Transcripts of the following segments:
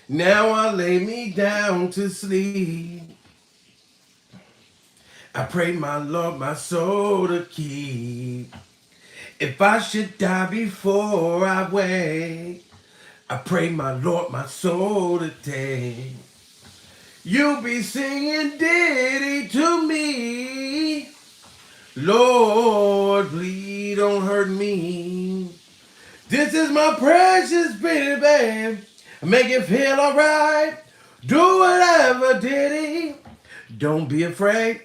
Now I lay me down to sleep. I pray my Lord my soul to keep. If I should die before I wake, I pray my Lord my soul to take. You be singing Diddy to me. Lord, please don't hurt me. This is my precious baby. Make it feel alright. Do whatever, Diddy. Don't be afraid.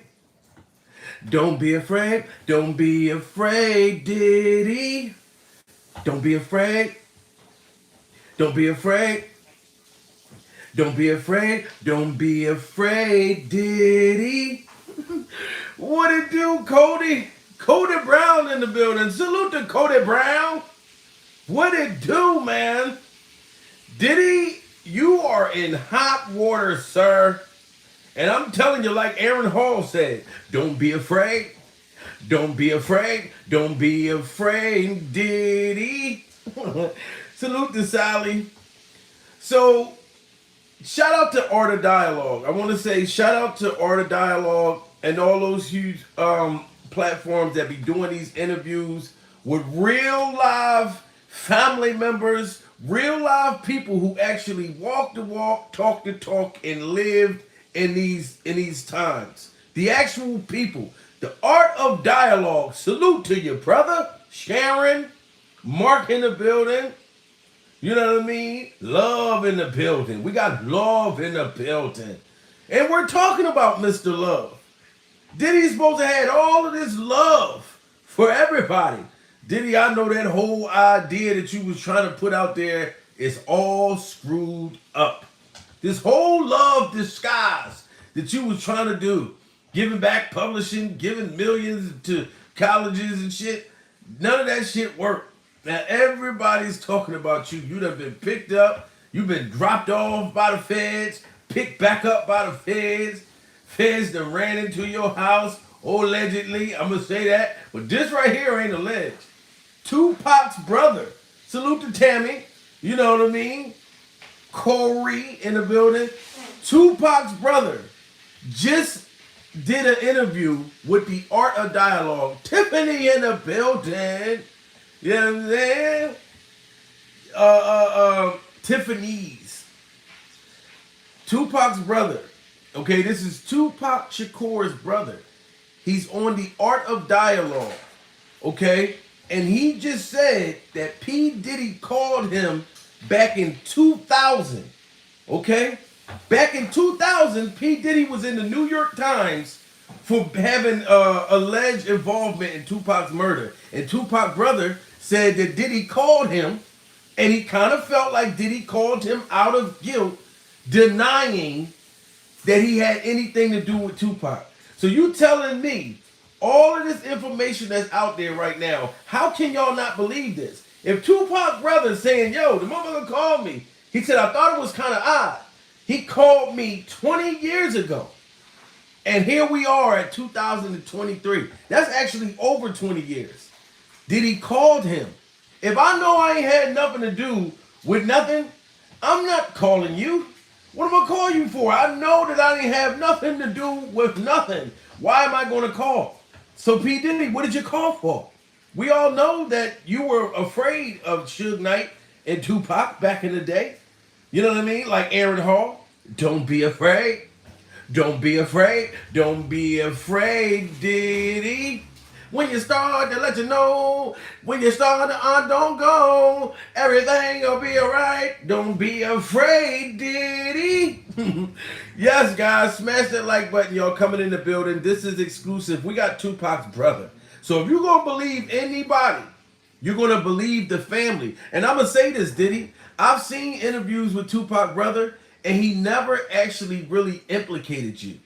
Don't be afraid. Don't be afraid, Diddy. Don't be afraid. Don't be afraid. Don't be afraid. Don't be afraid, Diddy. What it do, Cody? Cody Brown in the building. Salute to Cody Brown. What it do, man? Diddy, you are in hot water, sir. And I'm telling you, like Aaron Hall said, don't be afraid. Don't be afraid. Don't be afraid, Diddy. Salute to Sally. So, shout out to Art of Dialogue. I want to say shout out to Art of Dialogue and all those huge platforms that be doing these interviews with real live family members, real live people who actually walk the walk, talk the talk, and lived in these times. The actual people. The Art of Dialogue. Salute to you, brother. Sharon, Mark in the building. You know what I mean? Love in the building. We got love in the building. And we're talking about Mr. Love. Diddy's supposed to have all of this love for everybody. Diddy, I know that whole idea that you was trying to put out there is all screwed up. This whole love disguise that you was trying to do, giving back publishing, giving millions to colleges and shit, none of that shit worked. Now everybody's talking about you. You done been picked up. You've been dropped off by the feds, picked back up by the feds. Feds done ran into your house, allegedly. I'm going to say that. But this right here ain't alleged. Tupac's brother. Salute to Tammy. You know what I mean? Corey in the building. Tupac's brother just did an interview with the Art of Dialogue. Tiffany in the building. You know what I'm saying? Tiffany's. Tupac's brother. Okay, this is Tupac Shakur's brother. He's on the Art of Dialogue. Okay? And he just said that P. Diddy called him back in 2000. Okay? Back in 2000, P. Diddy was in the New York Times for having alleged involvement in Tupac's murder. And Tupac's brother said that Diddy called him, and he kind of felt like Diddy called him out of guilt, denying that he had anything to do with Tupac. So you telling me all of this information that's out there right now, how can y'all not believe this? If Tupac's brother saying, yo, the motherfucker called me, he said, I thought it was kind of odd. He called me 20 years ago. And here we are at 2023. That's actually over 20 years. Diddy called him. If I know I ain't had nothing to do with nothing, I'm not calling you. What am I calling you for? I know that I didn't have nothing to do with nothing. Why am I going to call? So P. Diddy, what did you call for? We all know that you were afraid of Suge Knight and Tupac back in the day. You know what I mean? Like Aaron Hall. Don't be afraid. Don't be afraid. Don't be afraid, Diddy. When you start to let you know, when you start to don't go, everything will be alright. Don't be afraid, Diddy. Yes, guys, smash that like button. Y'all coming in the building. This is exclusive. We got Tupac's brother. So if you're going to believe anybody, you're going to believe the family. And I'm going to say this, Diddy. I've seen interviews with Tupac's brother, and he never actually really implicated you.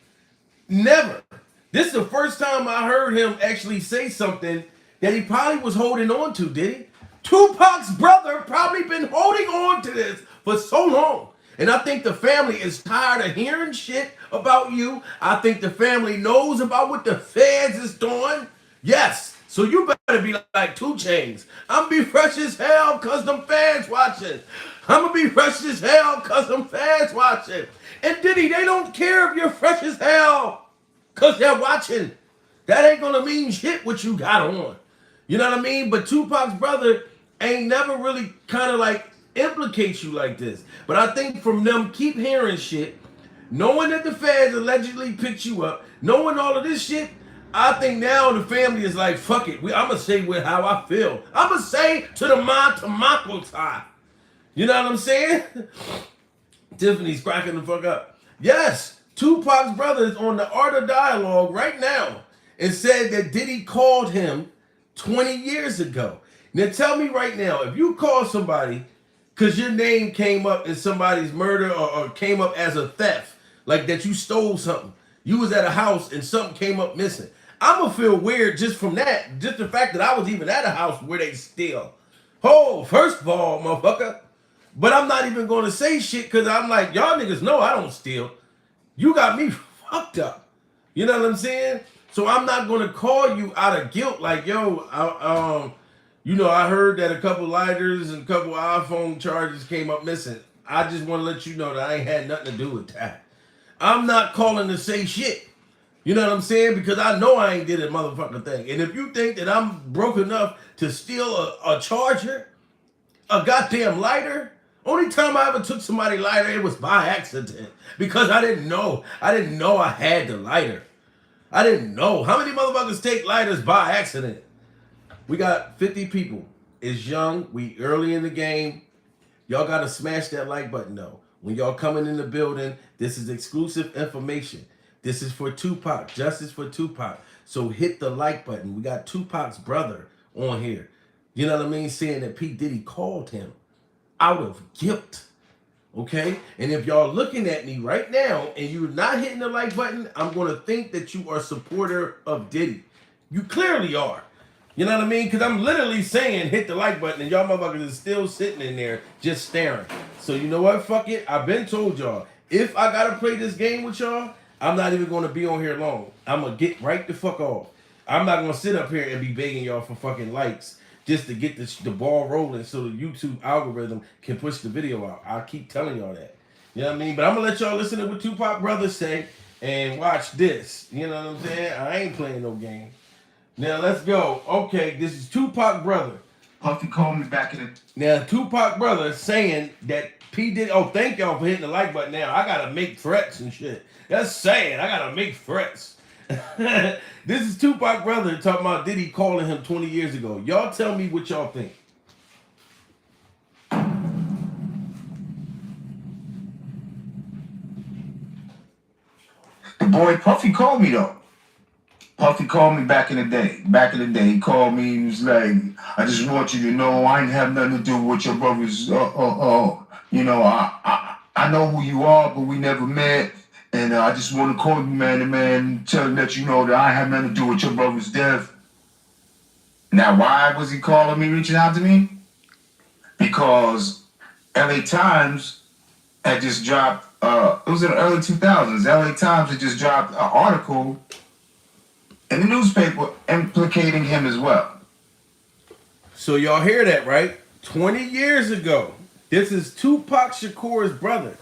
Never. This is the first time I heard him actually say something that he probably was holding on to, did he? Tupac's brother probably been holding on to this for so long. And I think the family is tired of hearing shit about you. I think the family knows about what the feds is doing. Yes. So you better be like 2 Chainz. I'm be fresh as hell because them fans watching. I'm gonna be fresh as hell cause I'm fans watching. And Diddy, they don't care if you're fresh as hell cause they're watching. That ain't gonna mean shit what you got on. You know what I mean? But Tupac's brother ain't never really kind of like implicates you like this. But I think from them keep hearing shit, knowing that the feds allegedly picked you up, knowing all of this shit, I think now the family is like, fuck it. I'm gonna say with how I feel. I'm gonna say to the ma to Mako tie. You know what I'm saying? Tiffany's cracking the fuck up. Yes, Tupac's brother is on the Art of Dialogue right now and said that Diddy called him 20 years ago. Now tell me right now, if you call somebody because your name came up in somebody's murder or came up as a theft, like that you stole something, you was at a house and something came up missing, I'm going to feel weird just from that, just the fact that I was even at a house where they steal. Oh, first of all, motherfucker, but I'm not even going to say shit because I'm like, y'all niggas know I don't steal. You got me fucked up. You know what I'm saying? So I'm not going to call you out of guilt like, yo, I heard that a couple lighters and a couple iPhone chargers came up missing. I just want to let you know that I ain't had nothing to do with that. I'm not calling to say shit. You know what I'm saying? Because I know I ain't did a motherfucking thing. And if you think that I'm broke enough to steal a charger, a goddamn lighter, only time I ever took somebody lighter, it was by accident. Because I didn't know. I didn't know I had the lighter. I didn't know. How many motherfuckers take lighters by accident? We got 50 people. It's young. We early in the game. Y'all got to smash that like button, though. When y'all coming in the building, this is exclusive information. This is for Tupac. Justice for Tupac. So hit the like button. We got Tupac's brother on here. You know what I mean? Saying that P. Diddy called him out of guilt. Okay? And if y'all looking at me right now and you're not hitting the like button, I'm going to think that you are a supporter of Diddy. You clearly are. You know what I mean? Because I'm literally saying hit the like button and y'all motherfuckers is still sitting in there just staring. So you know what? Fuck it. I've been told y'all. If I got to play this game with y'all, I'm not even going to be on here long. I'm going to get right the fuck off. I'm not going to sit up here and be begging y'all for fucking likes just to get the ball rolling so the YouTube algorithm can push the video out. I keep telling y'all that. You know what I mean? But I'm going to let y'all listen to what Tupac brothers say and watch this. You know what I'm saying? I ain't playing no game. Now let's go. Okay, this is Tupac brother. Puffy called me back in the... Now Tupac brother saying that P. Diddy... Oh, thank y'all for hitting the like button now. I got to make threats and shit. That's sad. I got to make threats. This is Tupac brother talking about Diddy calling him 20 years ago. Y'all tell me what y'all think. The boy Puffy called me though. Puffy called me back in the day. Back in the day, he called me. He was like, "I just want you to know I ain't have nothing to do with your brothers. I know who you are, but we never met. And I just want to call you man to man, let you know that I have nothing to do with your brother's death." Now, why was he calling me, reaching out to me? Because LA Times had just dropped, it was in the early 2000s, LA Times had just dropped an article in the newspaper implicating him as well. So y'all hear that, right? 20 years ago. This is Tupac Shakur's brother.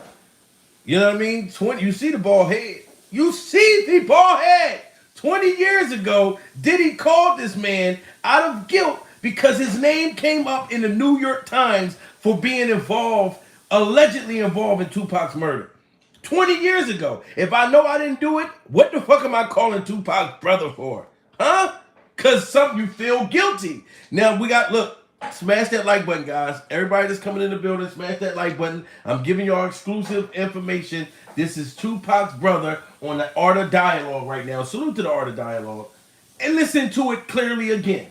You know what I mean? You see the bald head. You see the bald head. 20 years ago, Diddy called this man out of guilt because his name came up in the New York Times for being allegedly involved in Tupac's murder. 20 years ago. If I know I didn't do it, what the fuck am I calling Tupac's brother for? Huh? Because you feel guilty. Now look, smash that like button, guys. Everybody that's coming in the building, smash that like button. I'm giving y'all exclusive information. This is Tupac's brother on the Art of Dialogue right now. Salute to the Art of Dialogue. And listen to it clearly again.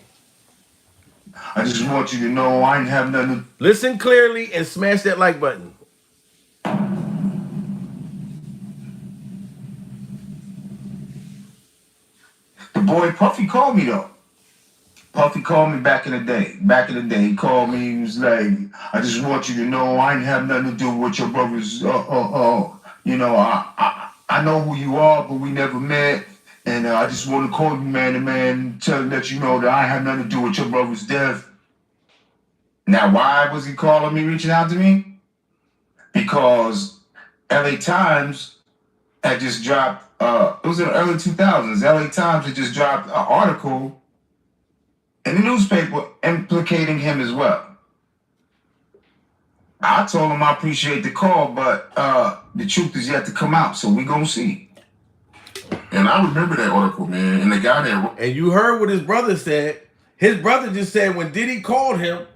I just want you to know I ain't have nothing to... Listen clearly and smash that like button. The boy Puffy called me though. Puffy called me back in the day. Back in the day, he called me. He was like, "I just want you to know I ain't have nothing to do with your brothers. I know who you are, but we never met. And I just want to call you man to man, let you know that I have nothing to do with your brother's death." Now, why was he calling me, reaching out to me? because LA Times had just dropped, it was in the early 2000s, LA Times had just dropped an article in the newspaper implicating him as well. I told him I appreciate the call, but the truth is yet to come out, so we gonna see. And I remember that article, man, and the guy that... And you heard what his brother said. His brother just said when Diddy called him,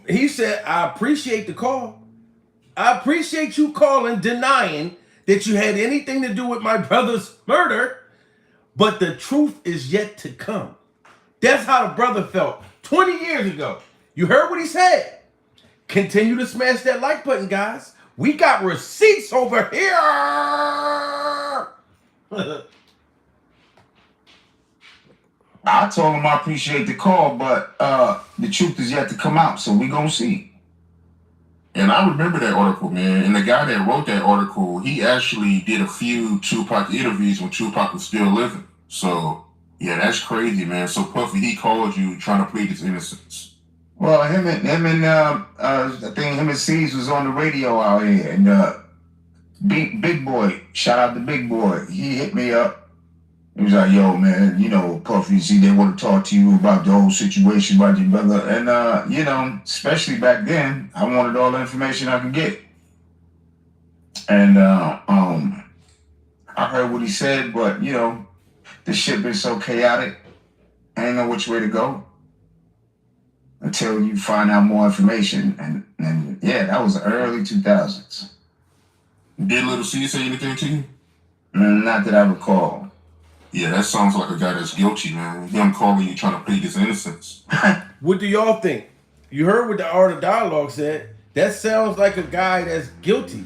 he said, I appreciate the call. I appreciate you calling, denying that you had anything to do with my brother's murder, but the truth is yet to come. That's how the brother felt 20 years ago. You heard what he said. Continue to smash that like button, guys. We got receipts over here. I told him I appreciate the call, but the truth is yet to come out, so we gonna see. And I remember that article, man, and the guy that wrote that article, he actually did a few Tupac interviews when Tupac was still living. So, yeah, that's crazy, man. So Puffy, he called you trying to plead his innocence. Well, him and I think him and C's was on the radio out here, and Big Boy, shout out to Big Boy, he hit me up. He was like, yo, man, you know, Puffy, see, they want to talk to you about the whole situation about your brother. And, you know, especially back then, I wanted all the information I could get. And I heard what he said, but, you know, the shit been so chaotic, I ain't know which way to go until you find out more information. And yeah, that was the early 2000s. Did Little C say anything to you? Not that I recall. Yeah, that sounds like a guy that's guilty, man. Him calling you trying to plead his innocence. What do y'all think? You heard what the Art of Dialogue said. That sounds like a guy that's guilty,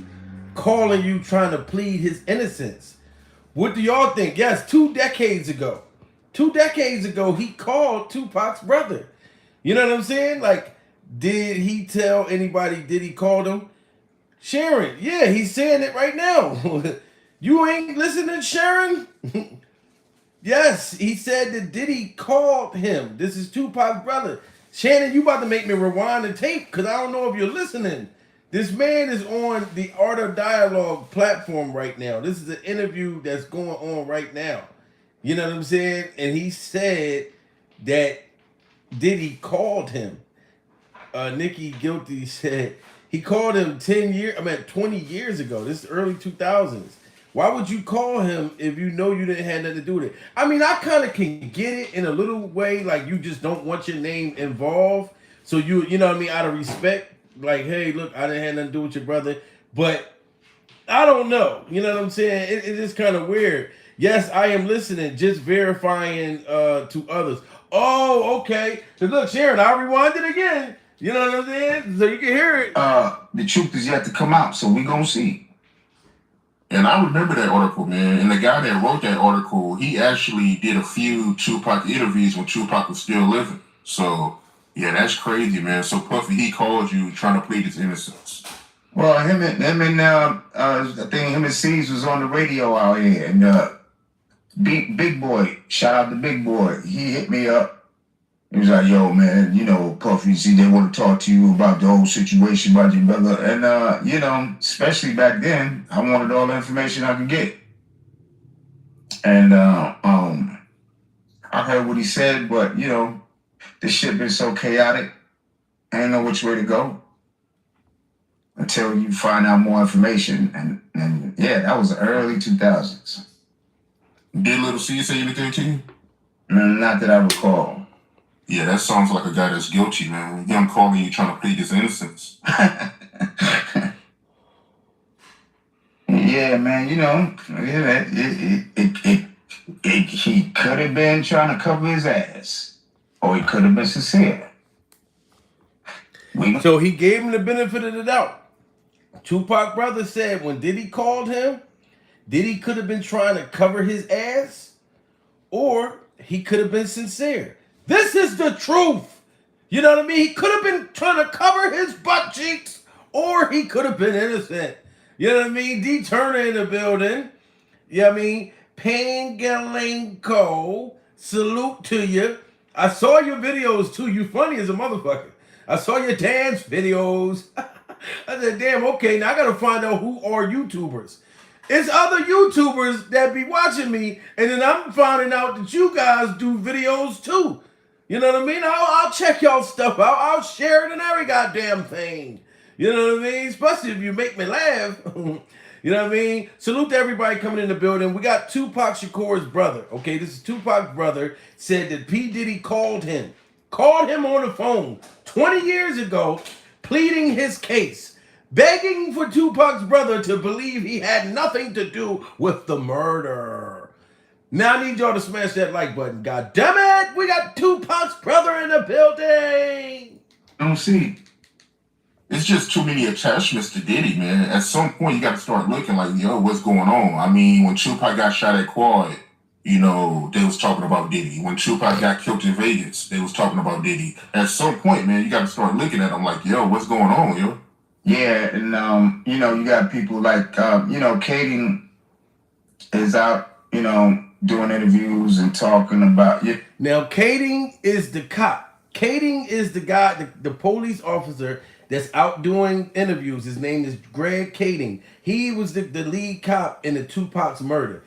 calling you trying to plead his innocence. What do y'all think? Yes, 2 decades ago. 2 decades ago, he called Tupac's brother. You know what I'm saying? Like, did he tell anybody, did he call them? Sharon, yeah, he's saying it right now. You ain't listening, Sharon? Yes, he said that Diddy called him. This is Tupac's brother. Shannon, you about to make me rewind the tape because I don't know if you're listening. This man is on the Art of Dialogue platform right now. This is an interview that's going on right now. You know what I'm saying? And he said that Diddy called him. Nikki Guilty said he called him 20 years ago. This is early 2000s. Why would you call him if you know you didn't have nothing to do with it? I mean, I kind of can get it in a little way, like you just don't want your name involved. So you know what I mean, out of respect, like, hey, look, I didn't have nothing to do with your brother. But I don't know. You know what I'm saying? It is kind of weird. Yes, I am listening, just verifying to others. Oh, okay. So look, Sharon, I'll rewind it again. You know what I'm saying? So you can hear it. The truth is yet to come out, so we gonna see. And I remember that article, man, and the guy that wrote that article, he actually did a few Tupac interviews when Tupac was still living. So, yeah, that's crazy, man. So Puffy, he called you trying to plead his innocence. Well, him and I think him and C's was on the radio out here, and Big Boy, shout out to Big Boy, he hit me up. He was like, yo, man, you know, Puffy, see, they want to talk to you about the whole situation about your brother. And, you know, especially back then, I wanted all the information I could get. And I heard what he said, but, you know, the shit been so chaotic, I ain't know which way to go until you find out more information. And yeah, that was the early 2000s. Did Little C say anything to you? Not that I recall. Yeah, that sounds like a guy that's guilty, man. Him calling you trying to plead his innocence. Yeah, man, you know, he could have been trying to cover his ass, or he could have been sincere. So he gave him the benefit of the doubt. Tupac brother said when Diddy called him, Diddy could have been trying to cover his ass, or he could have been sincere. This is the truth. You know what I mean? He could have been trying to cover his butt cheeks, or he could have been innocent. You know what I mean? D Turner in the building. You know what I mean? Pangalenko, salute to you. I saw your videos too. You funny as a motherfucker. I saw your dance videos. I said, damn, okay, now I gotta find out who are YouTubers. It's other YouTubers that be watching me, and then I'm finding out that you guys do videos too. You know what I mean? I'll check y'all stuff out. I'll share it in every goddamn thing. You know what I mean? Especially if you make me laugh. You know what I mean? Salute to everybody coming in the building. We got Tupac Shakur's brother. Okay, this is Tupac's brother. Said that P. Diddy called him on the phone 20 years ago, pleading his case, begging for Tupac's brother to believe he had nothing to do with the murder. Now I need y'all to smash that like button. God damn it! We got Tupac's brother in the building. I don't see. It's just too many attachments to Diddy, man. At some point, you got to start looking like, yo, what's going on? I mean, when Tupac got shot at Quad, you know, they was talking about Diddy. When Tupac got killed in Vegas, they was talking about Diddy. At some point, man, you got to start looking at them like, yo, what's going on, yo? Yeah, and you know, you got people like you know, Katie is out, you know, doing interviews and talking about you. Now, Kading is the cop. Kading is the guy, the police officer that's out doing interviews. His name is Greg Kading. He was the lead cop in the Tupac's murder.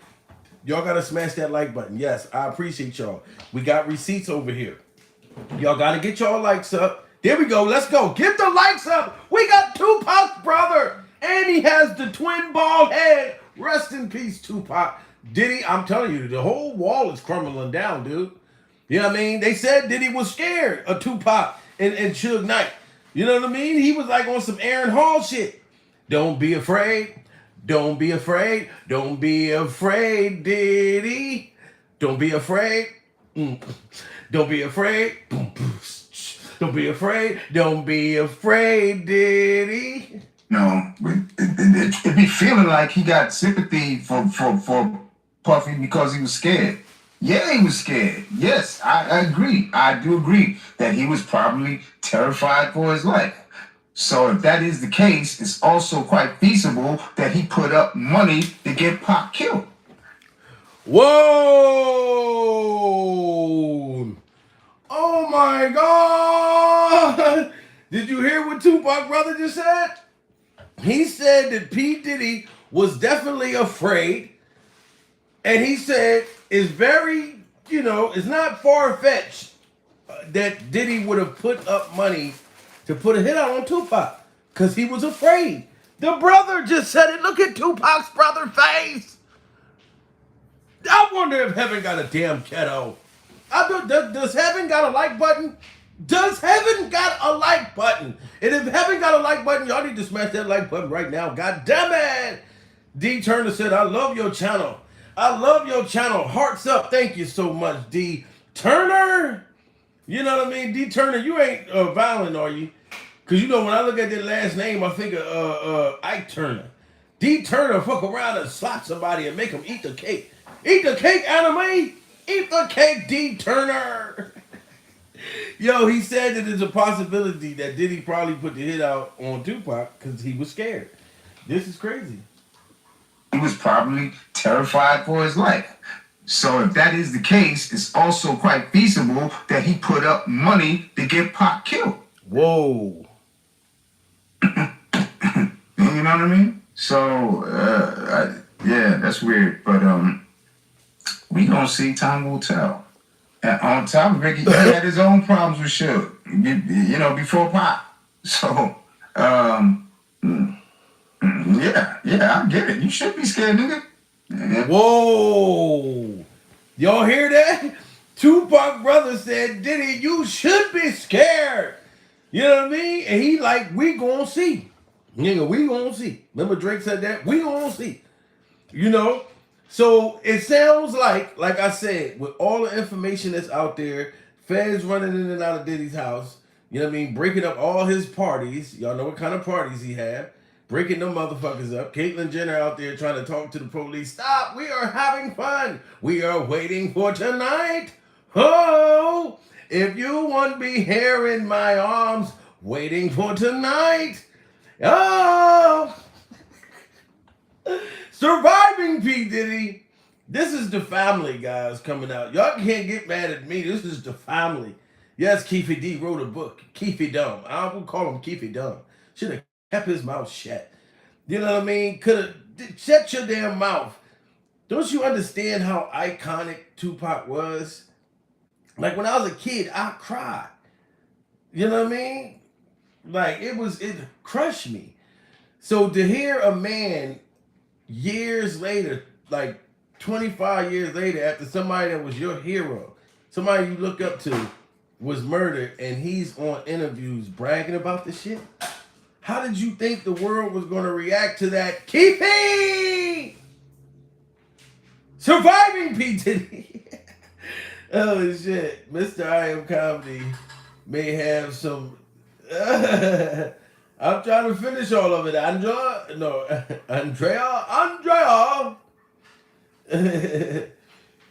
Y'all gotta smash that like button. Yes, I appreciate y'all. We got receipts over here. Y'all gotta get y'all likes up. There we go. Let's go. Get the likes up. We got Tupac's brother. And he has the twin bald head. Rest in peace, Tupac. Diddy, I'm telling you, the whole wall is crumbling down, dude. You know what I mean? They said Diddy was scared of Tupac and Suge Knight. You know what I mean? He was like on some Aaron Hall shit. Don't be afraid. Don't be afraid. Don't be afraid, Diddy. Don't be afraid. Don't be afraid. Don't be afraid. Don't be afraid, Diddy. No, it be feeling like he got sympathy for Puffy because he was scared. Yeah, he was scared. Yes, I agree. I do agree that he was probably terrified for his life. So if that is the case, it's also quite feasible that he put up money to get Pac killed. Whoa! Oh my God! Did you hear what Tupac brother just said? He said that P. Diddy was definitely afraid. And he said it's very, you know, it's not far-fetched that Diddy would have put up money to put a hit out on Tupac because he was afraid. The brother just said it. Look at Tupac's brother's face. I wonder if Heaven got a damn keto. Does Heaven got a like button? Does Heaven got a like button? And if Heaven got a like button, y'all need to smash that like button right now. God damn it. D. Turner said, I love your channel. I love your channel. Hearts up. Thank you so much, D. Turner. You know what I mean? D. Turner, you ain't violent, are you? Because, you know, when I look at that last name, I think of Ike Turner. D. Turner, fuck around and slap somebody and make them eat the cake. Eat the cake, anime. Eat the cake, D. Turner. Yo, he said that there's a possibility that Diddy probably put the hit out on Tupac because he was scared. This is crazy. He was probably terrified for his life. So if that is the case, it's also quite feasible that he put up money to get Pac killed. Whoa. You know what I mean? So, yeah, that's weird. But we gonna see. Time will tell. And on top of it, he had his own problems with Suge, you know, before Pac. So, yeah, I get it. You should be scared, nigga. Yeah. Whoa. Y'all hear that? Tupac brother said, Diddy, you should be scared. You know what I mean? And he like, we gonna see. Nigga, we gonna see. Remember Drake said that? We gonna see. You know? So it sounds like I said, with all the information that's out there, feds running in and out of Diddy's house, you know what I mean? Breaking up all his parties. Y'all know what kind of parties he had. Breaking them motherfuckers up. Caitlyn Jenner out there trying to talk to the police. Stop. We are having fun. We are waiting for tonight. Oh, if you want me here in my arms, waiting for tonight. Oh. Surviving P. Diddy. This is the family, guys, coming out. Y'all can't get mad at me. This is the family. Yes, Keffe D wrote a book. Keffe Dumb. I will call him Keffe Dumb. Should have kept his mouth shut. You know what I mean? Could have shut your damn mouth. Don't you understand how iconic Tupac was? Like when I was a kid, I cried. You know what I mean? Like it crushed me. So to hear a man years later, like 25 years later, after somebody that was your hero, somebody you look up to, was murdered, and he's on interviews bragging about the shit. How did you think the world was going to react to that? Keefe! Surviving P. Diddy. Oh shit. Mr. I Am Comedy may have some. I'm trying to finish all of it. Andrea.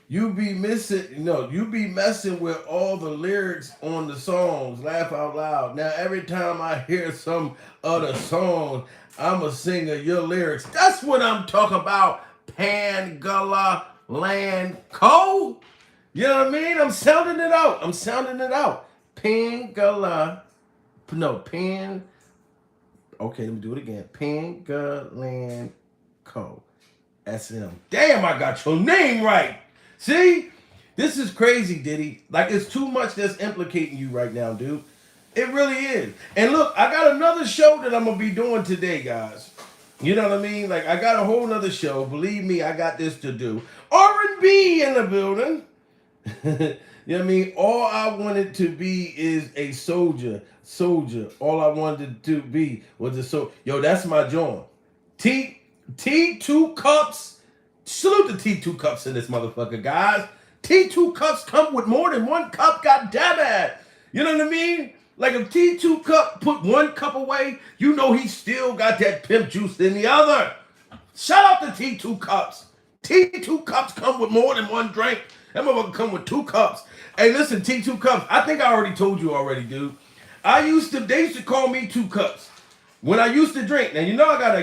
You be messing with all the lyrics on the songs. Laugh out loud. Now every time I hear some other song, I'm a singer your lyrics. That's what I'm talking about. Pangala Land Co. You know what I mean? I'm sounding it out. Pangala. No, Pan. Okay, let me do it again. Pangaland Co. SM. Damn, I got your name right. See? This is crazy, Diddy. Like, it's too much that's implicating you right now, dude. It really is. And look, I got another show that I'm going to be doing today, guys. You know what I mean? Like, I got a whole nother show. Believe me, I got this to do. R&B in the building. You know what I mean? All I wanted to be is a soldier. All I wanted to be was a soldier. Yo, that's my joint. T2 cups. Salute the T2 cups in this motherfucker, guys. T2 cups come with more than one cup, goddammit. You know what I mean? Like if T2 cup put one cup away, you know he still got that pimp juice in the other. Shout out to T2 cups. T2 cups come with more than one drink. That motherfucker come with 2 cups. Hey, listen, T2 cups. I think I already told you already, dude. They used to call me 2 cups. When I used to drink, now you know I got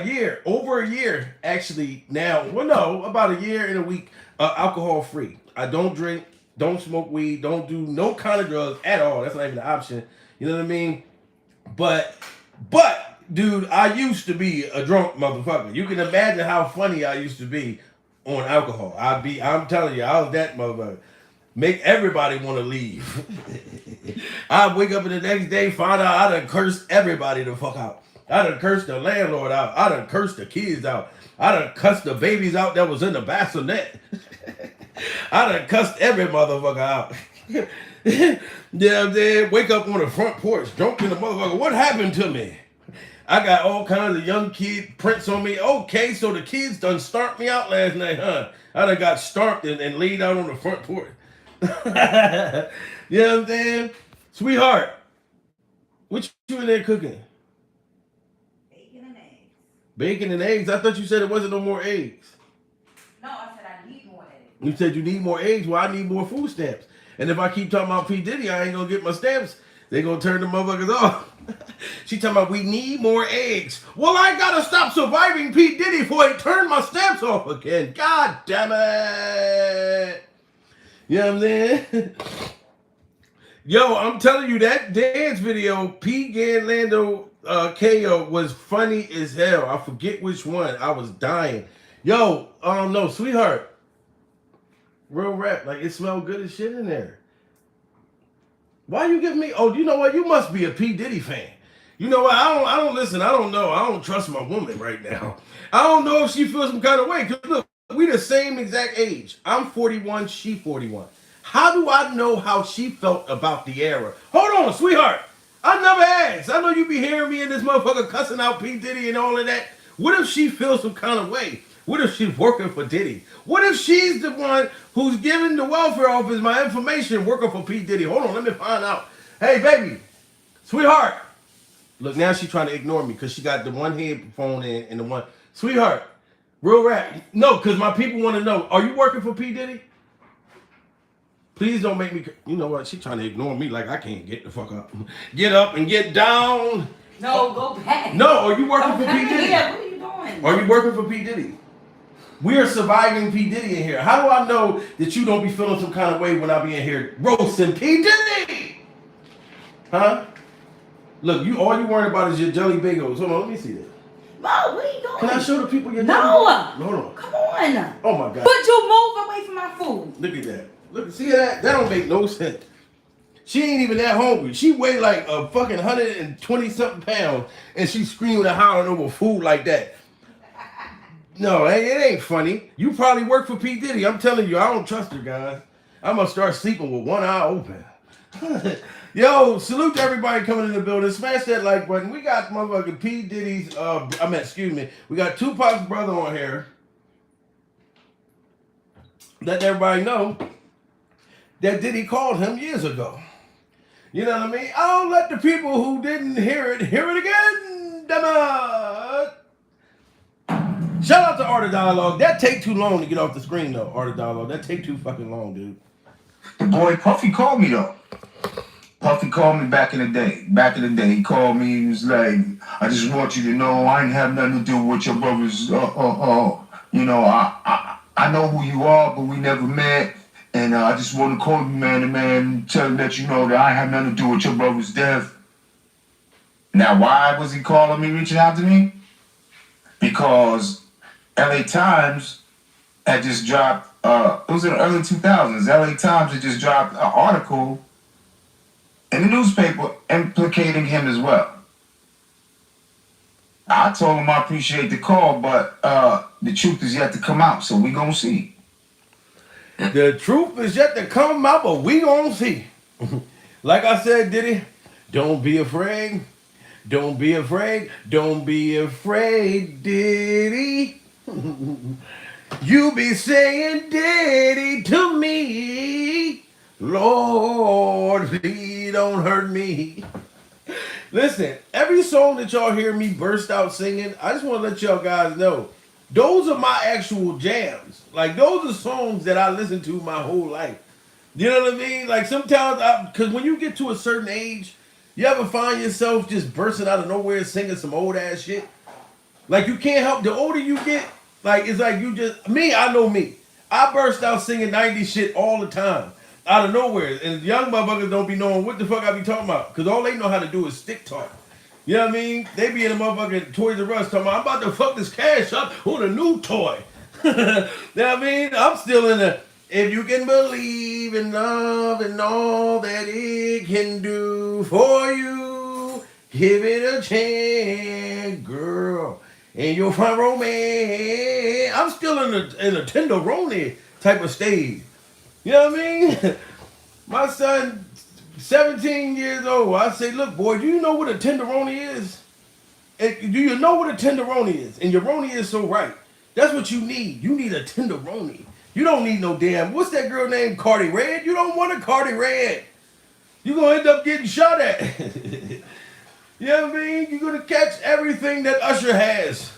over a year actually now. Well, no, about a year and a week, alcohol free. I don't drink, don't smoke weed, don't do no kind of drugs at all. That's not even an option. You know what I mean? But, dude, I used to be a drunk motherfucker. You can imagine how funny I used to be on alcohol. I'm telling you, I was that motherfucker. Make everybody want to leave. I'd wake up the next day, find out I done cursed everybody the fuck out. I done cursed the landlord out. I done cursed the kids out. I done cussed the babies out that was in the bassinet. I done cussed every motherfucker out. Yeah, then wake up on the front porch, drunk in the motherfucker. What happened to me? I got all kinds of young kid prints on me. Okay, so the kids done stomped me out last night, huh? I done got stomped and laid out on the front porch. You know what I'm saying? Sweetheart, what you in there cooking? Bacon and eggs? I thought you said it wasn't no more eggs. No, I said I need more eggs. You said you need more eggs? Well, I need more food stamps. And if I keep talking about P. Diddy, I ain't gonna get my stamps. They gonna turn the motherfuckers off. She talking about we need more eggs. Well, I gotta stop surviving P. Diddy before he turn my stamps off again. God damn it. You know what I'm saying? Yo, I'm telling you, that dance video, P. Ganlando KO was funny as hell. I forget which one. I was dying. Yo, no, sweetheart. Real rap. Like, it smelled good as shit in there. Why you giving me? Oh, you know what? You must be a P. Diddy fan. You know what? I don't listen. I don't know. I don't trust my woman right now. I don't know if she feels some kind of way. Because look, we the same exact age. I'm 41. She 41. How do I know how she felt about the era? Hold on, sweetheart. I never asked. I know you be hearing me in this motherfucker cussing out P. Diddy and all of that. What if she feels some kind of way? What if she's working for Diddy? What if she's the one who's giving the welfare office my information working for P. Diddy? Hold on, let me find out. Hey, baby. Sweetheart. Look, now she's trying to ignore me because she got the one headphone in and the one. Sweetheart. Real rap. No, because my people want to know. Are you working for P. Diddy? Please don't make me. You know what? She's trying to ignore me like I can't get the fuck up. Get up and get down. No, go back. No, are you working for P. Diddy? Yeah, what are you doing? Are you working for P. Diddy? We are surviving P. Diddy in here. How do I know that you don't be feeling some kind of way when I be in here roasting P. Diddy? Huh? Look, all you worried about is your jelly bagels. Hold on, let me see this. No, what are you doing? Can I show the people your No. jelly bagels? Hold on. Come on. Oh my God. But you move away from my food. Look at that. Look, see that? That don't make no sense. She ain't even that hungry. She weighed like a fucking 120 something pounds, and she screaming and hollering over food like that. No, it ain't funny. You probably work for P. Diddy. I'm telling you, I don't trust her, guys. I'm gonna start sleeping with one eye open. Yo, salute to everybody coming in the building. Smash that like button. We got motherfucking P. Diddy's, we got Tupac's brother on here. Let everybody know that Diddy called him years ago. You know what I mean? I'll let the people who didn't hear it again. Damn it. Shout out to Art of Dialogue. That take too long to get off the screen though, Art of Dialogue. That take too fucking long, dude. The boy Puffy called me though. Puffy called me back in the day. Back in the day, he called me. He was like, "I just want you to know I ain't have nothing to do with your brothers. You know, I know who you are, but we never met. And I just want to call you man to man, let you know that I have nothing to do with your brother's death." Now, why was he calling me, reaching out to me? Because LA Times had just dropped, it was in the early 2000s, LA Times had just dropped an article in the newspaper implicating him as well. I told him I appreciate the call, but the truth is yet to come out, so we gonna see. The truth is yet to come out, but we gonna see. Like I said, Diddy, don't be afraid. Don't be afraid. Don't be afraid, Diddy. You be saying Diddy to me. Lord, please don't hurt me. Listen, every song that y'all hear me burst out singing, I just want to let y'all guys know, those are my actual jams. Like, those are songs that I listen to my whole life. You know what I mean? Like, sometimes, because when you get to a certain age, you ever find yourself just bursting out of nowhere singing some old ass shit? Like, you can't help, the older you get, like, it's like you just, I know me. I burst out singing 90s shit all the time, out of nowhere. And young motherfuckers don't be knowing what the fuck I be talking about, because all they know how to do is stick talk. You know what I mean? They be in the motherfucking Toys R Us talking about, I'm about to fuck this cash up on a new toy. You know what I mean? I'm still in the, if you can believe in love and all that it can do for you, give it a chance, girl, and you'll find romance. I'm still in a tenderoni type of stage. You know what I mean? My son, 17 years old, I say, look, boy, do you know what a tenderoni is? Do you know what a tenderoni is? And your roni is so right. That's what you need. You need a tenderoni. You don't need no damn, what's that girl named Cardi Red? You don't want a Cardi Red. You're going to end up getting shot at. You know what I mean? You're going to catch everything that Usher has.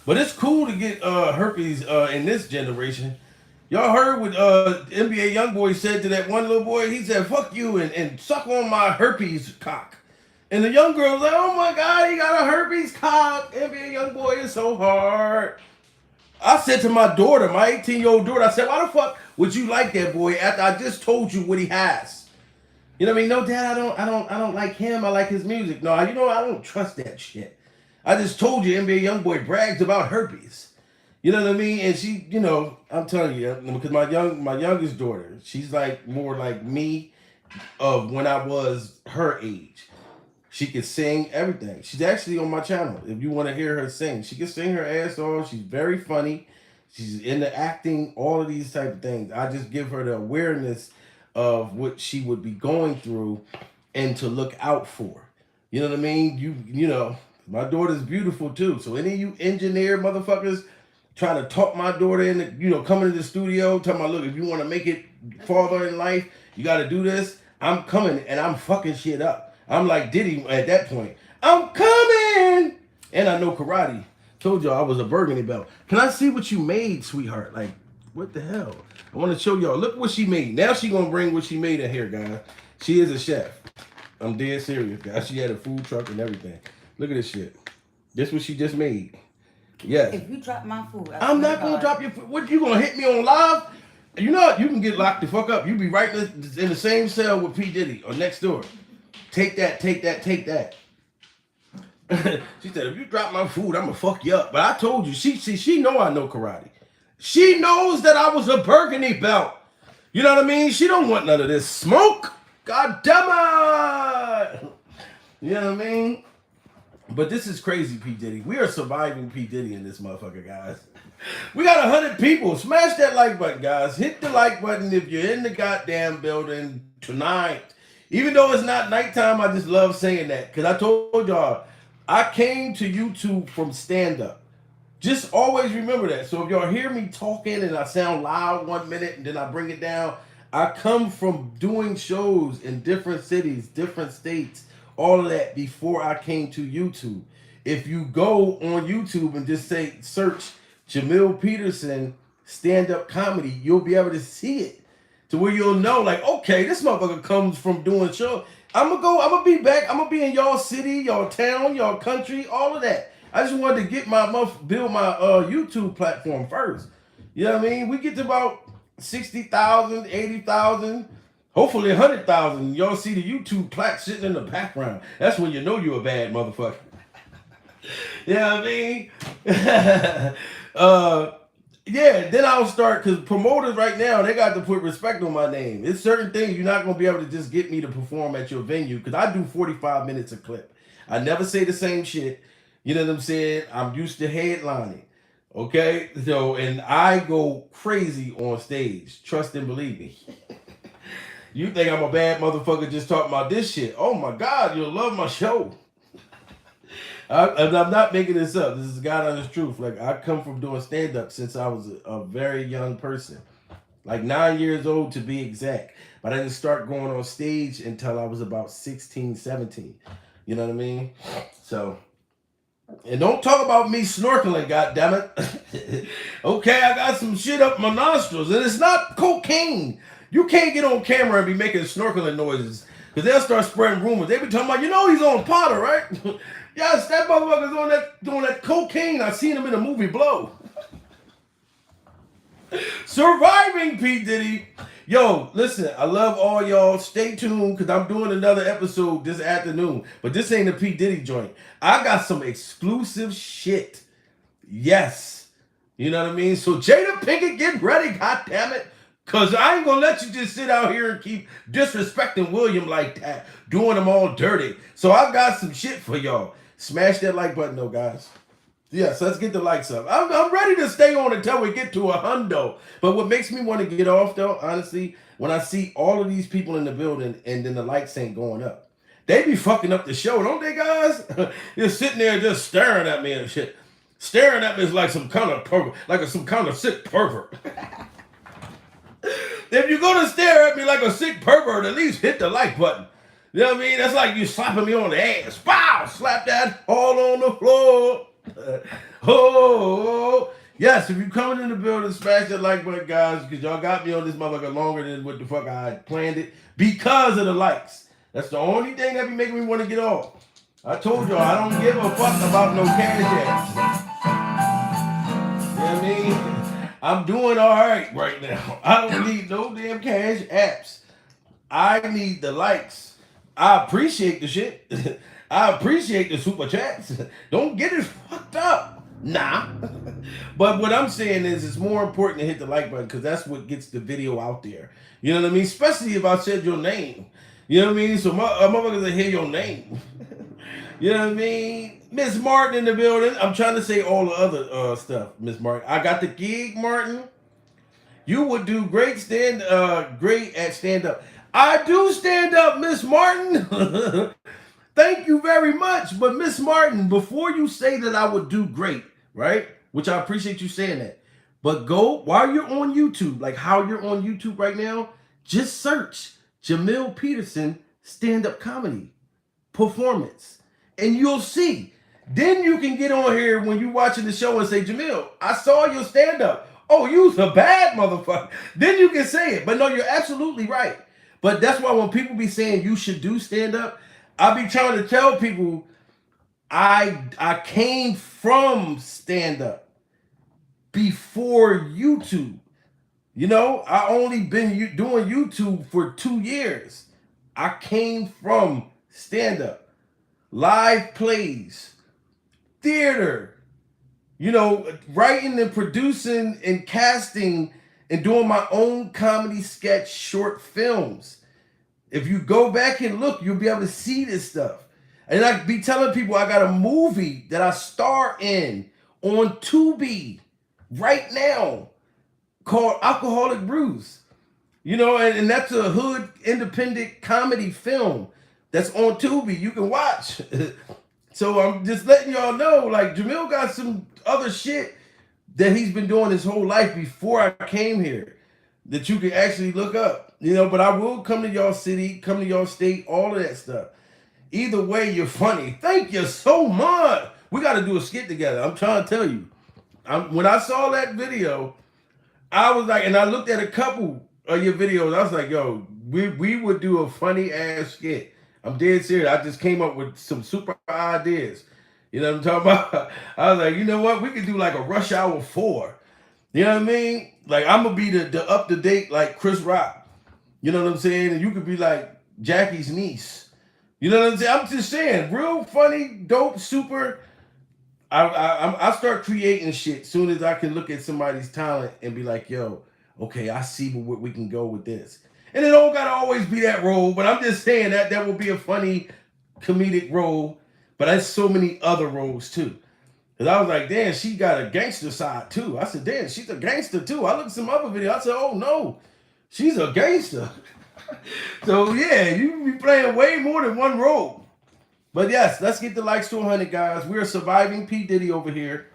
But it's cool to get herpes in this generation. Y'all heard what NBA YoungBoy said to that one little boy? He said, fuck you and suck on my herpes cock. And the young girl was like, oh my God, he got a herpes cock. NBA YoungBoy is so hard. I said to my daughter, my 18-year-old daughter, I said, why the fuck would you like that boy after I just told you what he has? You know what I mean? No, Dad, I don't like him. I like his music. No, I don't trust that shit. I just told you NBA YoungBoy brags about herpes. You know what I mean? And she, you know, I'm telling you, because my youngest daughter, she's like more like me of when I was her age. She can sing everything. She's actually on my channel. If you want to hear her sing, she can sing her ass off. She's very funny. She's into acting, all of these type of things. I just give her the awareness of what she would be going through and to look out for. You know what I mean? You know, my daughter's beautiful too. So any of you engineer motherfuckers trying to talk my daughter into, you know, coming to the studio, talking about, look, if you want to make it farther in life, you got to do this. I'm coming and I'm fucking shit up. I'm like Diddy at that point. I'm coming! And I know karate. Told y'all I was a burgundy belt. Can I see what you made, sweetheart? Like, what the hell? I want to show y'all. Look what she made. Now she going to bring what she made in here, guys. She is a chef. I'm dead serious, guys. She had a food truck and everything. Look at this shit. This what she just made. Yes. If you drop my food, I'm not going to drop your food. What, you going to hit me on live? You know what? You can get locked the fuck up. You be right in the same cell with P. Diddy or next door. Take that, take that, take that. She said, if you drop my food, I'm gonna fuck you up. But I told you, she know I know karate. She knows that I was a burgundy belt. You know what I mean? She don't want none of this smoke. God damn it. You know what I mean? But this is crazy, P. Diddy. We are surviving P. Diddy in this motherfucker, guys. We got 100 people. Smash that like button, guys. Hit the like button if you're in the goddamn building tonight. Even though it's not nighttime, I just love saying that. Because I told y'all, I came to YouTube from stand-up. Just always remember that. So if y'all hear me talking and I sound loud 1 minute and then I bring it down, I come from doing shows in different cities, different states, all of that before I came to YouTube. If you go on YouTube and just say, search Jamil Peterson stand-up comedy, you'll be able to see it. To where you'll know, like, okay, this motherfucker comes from doing shows. I'm gonna be back. I'm gonna be in y'all city, y'all town, y'all country, all of that. I just wanted to get build my YouTube platform first. You know what I mean? We get to about 60,000, 80,000, hopefully 100,000. Y'all see the YouTube plaque sitting in the background. That's when you know you're a bad motherfucker. You know what I mean? Yeah, then I'll start, because promoters right now, they got to put respect on my name. It's certain things you're not going to be able to just get me to perform at your venue, because I do 45 minutes a clip. I never say the same shit. You know what I'm saying? I'm used to headlining. Okay? So, and I go crazy on stage. Trust and believe me. You think I'm a bad motherfucker just talking about this shit. Oh my God, you'll love my show. I'm not making this up. This is God honest truth. Like, I come from doing stand-up since I was a very young person. Like 9 years old to be exact. But I didn't start going on stage until I was about 16, 17. You know what I mean? So, and don't talk about me snorkeling, goddammit. Okay, I got some shit up my nostrils, and it's not cocaine. You can't get on camera and be making snorkeling noises, because they'll start spreading rumors. They be talking about, you know, he's on Potter, right? Yes, that motherfucker's on doing that cocaine. I seen him in the movie Blow. Surviving P. Diddy. Yo, listen, I love all y'all. Stay tuned, because I'm doing another episode this afternoon. But this ain't a P. Diddy joint. I got some exclusive shit. Yes. You know what I mean? So Jada Pinkett, get ready, goddammit. Because I ain't going to let you just sit out here and keep disrespecting William like that. Doing them all dirty. So I got some shit for y'all. Smash that like button, though, guys. Yes, let's get the likes up. I'm ready to stay on until we get to 100. But what makes me want to get off, though, honestly, when I see all of these people in the building and then the likes ain't going up. They be fucking up the show, don't they, guys? You're sitting there just staring at me and shit. Staring at me is like some kind of pervert, like some kind of sick pervert. If you're going to stare at me like a sick pervert, at least hit the like button. You know what I mean? That's like you slapping me on the ass. Pow! Slap that all on the floor. Oh, yes, if you're coming in the building, smash that like button, guys, because y'all got me on this motherfucker longer than what the fuck I had planned it, because of the likes. That's the only thing that be making me want to get off. I told y'all, I don't give a fuck about no cash apps. You know what I mean? I'm doing all right now. I don't need no damn cash apps. I need the likes. I appreciate the shit. I appreciate the super chats. Don't get it fucked up. Nah. But what I'm saying is, it's more important to hit the like button, because that's what gets the video out there. You know what I mean? Especially if I said your name. You know what I mean? So motherfuckers will hear your name. You know what I mean? Miss Martin in the building. I'm trying to say all the other stuff, Miss Martin. I got the gig, Martin. You would do great great at stand-up. I do stand up, Miss Martin. Thank you very much. But Miss Martin, before you say that I would do great, right? Which I appreciate you saying that. But go, while you're on YouTube, like how you're on YouTube right now, just search Jamil Peterson stand-up comedy performance. And you'll see. Then you can get on here when you're watching the show and say, Jamil, I saw your stand-up. Oh, you's a bad motherfucker. Then you can say it. But no, you're absolutely right. But that's why when people be saying you should do stand-up, I be trying to tell people I came from stand-up before YouTube. You know, I only been doing YouTube for 2 years. I came from stand-up, live plays, theater, you know, writing and producing and casting and doing my own comedy sketch short films. If you go back and look, you'll be able to see this stuff. And I be telling people I got a movie that I star in on Tubi right now called Alcoholic Brews. You know, and that's a hood independent comedy film that's on Tubi. You can watch. So I'm just letting y'all know, like, Jamil got some other shit that he's been doing his whole life before I came here that you can actually look up. You know, but I will come to y'all city, come to y'all state, all of that stuff. Either way, you're funny. Thank you so much. We got to do a skit together. I'm trying to tell you. When I saw that video, I was like, and I looked at a couple of your videos. I was like, yo, we would do a funny ass skit. I'm dead serious. I just came up with some super ideas. You know what I'm talking about? I was like, you know what? We could do like a Rush Hour 4. You know what I mean? Like, I'm going to be the up-to-date, like, Chris Rock. You know what I'm saying? And you could be like Jackie's niece. You know what I'm saying? I'm just saying, real funny, dope, super. I start creating shit as soon as I can look at somebody's talent and be like, yo, okay, I see where we can go with this. And it don't gotta always be that role, but I'm just saying that will be a funny comedic role. But there's so many other roles too. Cause I was like, damn, she got a gangster side too. I said, damn, she's a gangster too. I looked at some other video. I said, oh no, she's a gangster. So yeah, you be playing way more than one role. But yes, let's get the likes to 100, guys. We're surviving P. Diddy over here.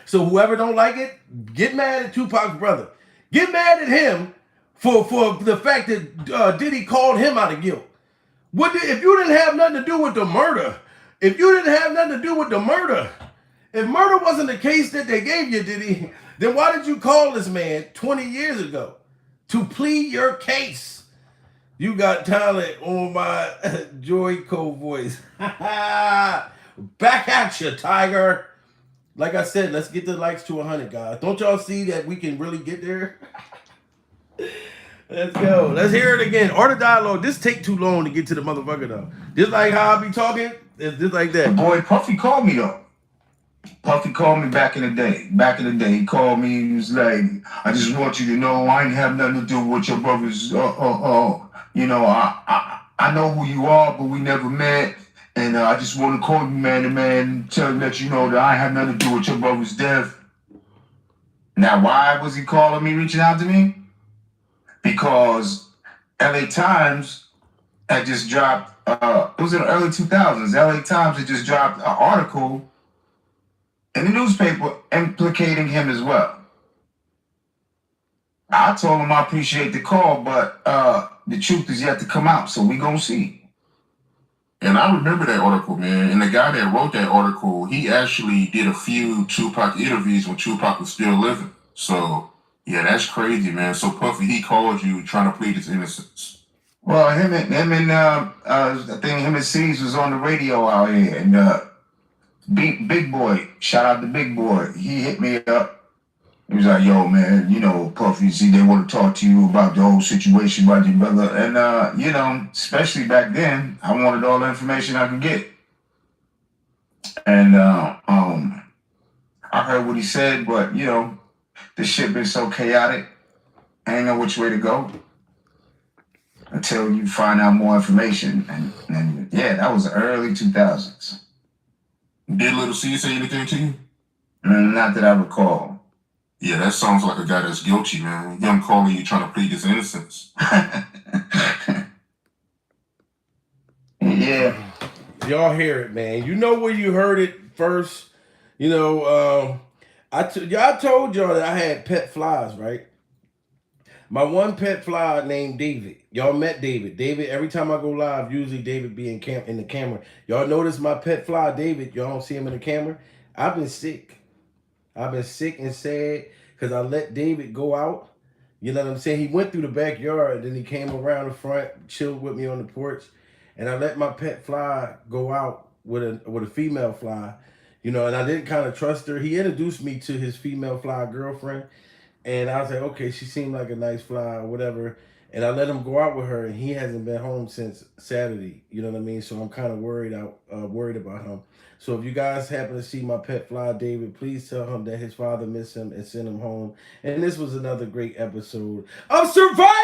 So whoever don't like it, get mad at Tupac's brother. Get mad at him for the fact that Diddy called him out of guilt. If you didn't have nothing to do with the murder, if murder wasn't the case that they gave you, Diddy, then why did you call this man 20 years ago to plead your case? You got talent on my Joyco voice. Back at you, Tiger. Like I said, let's get the likes to 100, guys. Don't y'all see that we can really get there? Let's go. Let's hear it again. Art of dialogue. This take too long to get to the motherfucker, though. Just like how I be talking, it's just like that. Boy, Puffy called me, though. Puffy called me back in the day. Back in the day, he called me. He was like, I just want you to know I ain't have nothing to do with your brother's, you know, I know who you are, but we never met. And I just want to call you man to man, let you know that I have nothing to do with your brother's death. Now, why was he calling me, reaching out to me? Because LA Times had just dropped, it was in the early 2000s, LA Times had just dropped an article in the newspaper implicating him as well. I told him I appreciate the call, but the truth is yet to come out, so we gonna see. And I remember that article, man. And the guy that wrote that article, he actually did a few Tupac interviews when Tupac was still living. So, yeah, that's crazy, man. So Puffy, he called you trying to plead his innocence. Well, him and I think him and C's was on the radio out here, and Big Boy, shout out to Big Boy, he hit me up. He was like, yo, man, you know, Puffy, see, they want to talk to you about the whole situation about your brother. And, you know, especially back then, I wanted all the information I could get. And I heard what he said, but, you know, the shit been so chaotic, I ain't know which way to go until you find out more information. And yeah, that was the early 2000s. Did Little C say anything to you? Not that I recall. Yeah, that sounds like a guy that's guilty, man. Him calling you trying to plead his innocence. Yeah. Y'all hear it, man. You know where you heard it first. You know, I told y'all that I had pet flies, right? My one pet fly named David. Y'all met David. David, every time I go live, usually David be in the camera. Y'all notice my pet fly, David. Y'all don't see him in the camera. I've been sick. I've been sick and sad because I let David go out. You know what I'm saying? He went through the backyard, then he came around the front, chilled with me on the porch, and I let my pet fly go out with a female fly. You know, and I didn't kind of trust her. He introduced me to his female fly girlfriend, and I was like, okay, she seemed like a nice fly or whatever. And I let him go out with her, and he hasn't been home since Saturday. You know what I mean? So I'm kind of worried about him. So if you guys happen to see my pet fly David, please tell him that his father missed him and send him home. And this was another great episode of Surviving.